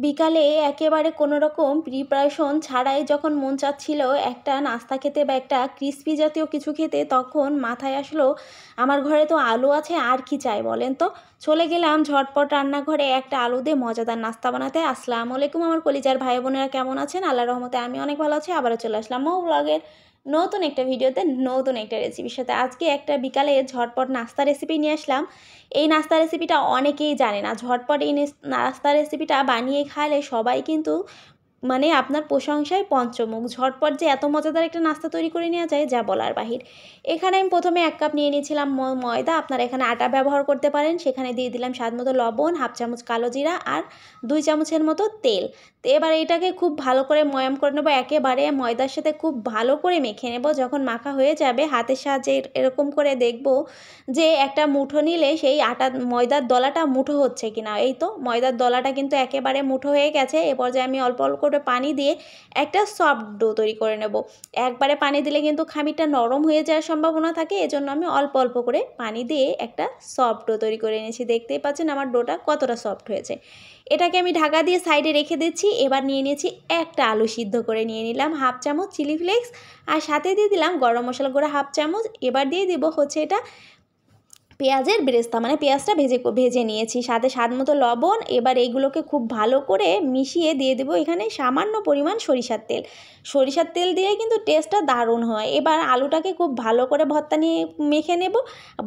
বিকালে একেবারে কোনো রকম প্রিপারেশন ছাড়াই যখন মন চাচ্ছিল একটা নাস্তা খেতে বা একটা ক্রিস্পি জাতীয় কিছু খেতে, তখন মাথায় আসলো আমার ঘরে তো আলু আছে, আর কি চাই বলেন তো। চলে গেলাম ঝটপট রান্নাঘরে একটা আলু দিয়ে মজাদার নাস্তা বানাতে। আসসালামু আলাইকুম আমার কলিজার ভাই বোনেরা, কেমন আছেন? আল্লাহর রহমতে আমি অনেক ভালো আছি। আবারও চলে আসলাম মৌ ব্লগের নতুন একটা ভিডিওতে, নতুন একটা রেসিপির সাথে। আজকে একটা বিকালে ঝটপট নাস্তা রেসিপি নিয়ে আসলাম। এই নাস্তা রেসিপিটা অনেকেই জানে না। ঝটপট এই নাস্তা রেসিপিটা বানিয়ে খাইলে সবাই কিন্তু মানে আপনার প্রশংসায় পঞ্চমুখ। ঝটপট যে এত মজাদার একটা নাস্তা তৈরি করে নেওয়া যায় যা বলার বাহির। এখানে আমি প্রথমে 1 কাপ নিয়ে নিয়েছিলাম ময়দা। আপনারা এখানে আটা ব্যবহার করতে পারেন। সেখানে দিয়ে দিলাম স্বাদমতো লবণ, 1/2 চামচ কালো জিরা আর 2 চামচের মতো তেল। তো এবার এটাকে খুব ভালো করে ময়াম করে নেবো। একেবারে ময়দার সাথে খুব ভালো করে মেখে নেব। যখন মাখা হয়ে যাবে হাতের সাহায্যে এরকম করে দেখব যে একটা মুঠো নিলে সেই ময়দার দলাটা মুঠো হচ্ছে কিনা। এই তো ময়দার দলাটা কিন্তু একেবারে মুঠো হয়ে গেছে। এ পর্যায়ে আমি অল্প অল্প করে পানি দিয়ে একটা সফট ডো তৈরি করে নেব। একবারে পানি দিলে কিন্তু খামিরটা নরম হয়ে যাওয়ার সম্ভাবনা থাকে, এজন্য আমি অল্প অল্প করে পানি দিয়ে একটা সফট ডো তৈরি করে নিয়েছি। দেখতেই পাচ্ছেন আমার ডোটা কতটা সফট হয়েছে। এটাকে আমি ঢাকা দিয়ে সাইডে রেখে দিচ্ছি। এবার নিয়ে নিয়েছি একটা আলু সিদ্ধ করে নিয়ে নিলাম, 1/2 চামচ চিলি ফ্লেক্স আর সাথে দিয়ে দিলাম গরম মশলা গুঁড়া 1/2 চামচ। এবার দিয়ে দিব হচ্ছে এটা পেঁয়াজের বেরেস্তা, মানে পেঁয়াজটা ভেজে নিয়েছি, সাথে স্বাদ মতো লবণ। এবার এইগুলোকে খুব ভালো করে মিশিয়ে দিয়ে দেবো এখানে সামান্য পরিমাণ সরিষার তেল। সরিষার তেল দিয়ে কিন্তু টেস্টটা দারুণ হয়। এবার আলুটাকে খুব ভালো করে ভর্তা নিয়ে মেখে নেব।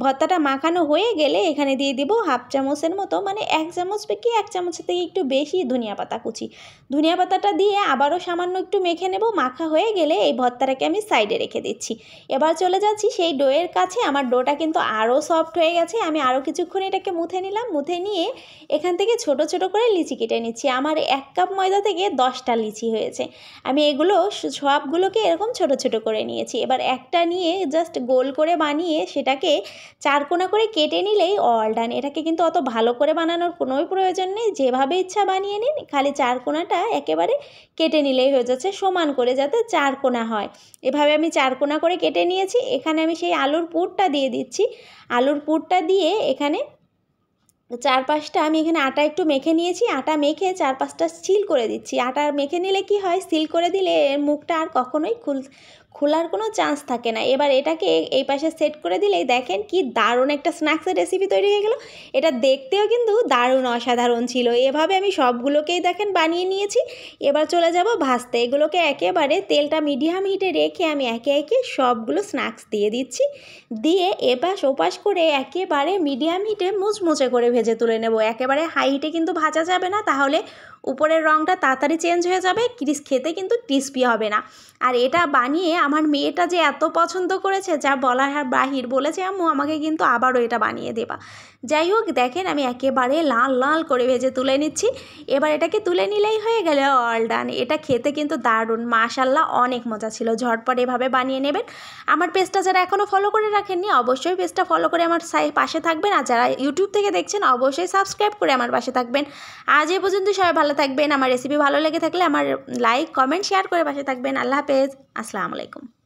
ভর্তাটা মাখানো হয়ে গেলে এখানে দিয়ে দিব 1/2 চামচের মতো, মানে 1 চামচ কি 1 চামচের থেকে একটু বেশি ধনিয়া পাতা কুচি। ধনিয়া পাতাটা দিয়ে আবারও সামান্য একটু মেখে নেব। মাখা হয়ে গেলে এই ভর্তাটাকে আমি সাইডে রেখে দিচ্ছি। এবার চলে যাচ্ছি সেই ডোয়ের কাছে। আমার ডোটা কিন্তু আরও সফট হয়ে গেছে। আমি আরও কিছুক্ষণ এটাকে মুথে নিলাম। মুথে নিয়ে এখান থেকে ছোট ছোট করে লিচি কেটে নিচ্ছি। আমার 1 কাপ ময়দা থেকে 10টা লিচি হয়েছে। আমি এগুলো সবগুলোকে এরকম ছোট ছোট করে নিয়েছি। এবার একটা নিয়ে জাস্ট গোল করে বানিয়ে সেটাকে 4 কোণা করে কেটে নিলেই অল ডান। এটাকে কিন্তু অত ভালো করে বানানোর কোনোই প্রয়োজন নেই, যেভাবে ইচ্ছা বানিয়ে নিন। খালি 4 কোণাটা একেবারে কেটে নিলেই হয়ে যাচ্ছে, সমান করে যাতে 4 কোণা হয়। এভাবে আমি 4 কোণা করে কেটে নিয়েছি। এখানে আমি সেই আলুর পুরটা দিয়ে দিচ্ছি। আলুর পুরটা দিয়ে এখানে 4-5টা আমি এখানে আটা একটু মেখে নিয়েছি। আটা মেখে 4-5টা সিল করে দিচ্ছি। আটা মেখে নিলে কি হয়, সিল করে দিলে এর মুখটা আর কখনোই খোলার কোনো চান্স থাকে না। এবার এটাকে এই পাশে সেট করে দিলেই দেখেন কি দারুণ একটা স্ন্যাক্সের রেসিপি তৈরি হয়ে গেল। এটা দেখতেও কিন্তু দারুণ অসাধারণ ছিল। এভাবে আমি সবগুলোকেই দেখেন বানিয়ে নিয়েছি। এবার চলে যাব ভাজতে। এগুলোকে একেবারে তেলটা মিডিয়াম হিটে রেখে আমি একে একে সবগুলো স্ন্যাক্স দিয়ে দিচ্ছি। দিয়ে এপাশ ওপাশ করে একেবারে মিডিয়াম হিটে মুচমুচে করে ভেজে তুলে নেব। একেবারে হাই হিটে কিন্তু ভাজা যাবে না, তাহলে উপরের রঙটা তাড়াতাড়ি চেঞ্জ হয়ে যাবে, খেতে কিন্তু ক্রিস্পি হবে না। আর এটা বানিয়ে আমার মেয়েটা যে এত পছন্দ করেছে যা বলার বাহির। বলেছে আম্মু আমাকে কিন্তু আবারও এটা বানিয়ে দেবা। যাই হোক দেখেন আমি একেবারে লাল লাল করে ভেজে তুলে নিচ্ছি। এবার এটাকে তুলে নিলেই হয়ে গেল অল ডান। এটা খেতে কিন্তু দারুণ, মাশাল্লাহ অনেক মজা ছিল। ঝটপট এভাবে বানিয়ে নেবেন। আমার পেজটা যারা এখনও ফলো করে রাখেননি অবশ্যই পেজটা ফলো করে আমার পাশে থাকবেন। আর যারা ইউটিউব থেকে দেখছেন অবশ্যই সাবস্ক্রাইব করে আমার পাশে থাকবেন। আজ এ পর্যন্ত সবাই ভালো থাকবেন। আমার রেসিপি ভালো লেগে থাকলে আমার লাইক কমেন্ট শেয়ার করে পাশে থাকবেন। আল্লাহ হাফেজ, আসসালামু আলাইকুম।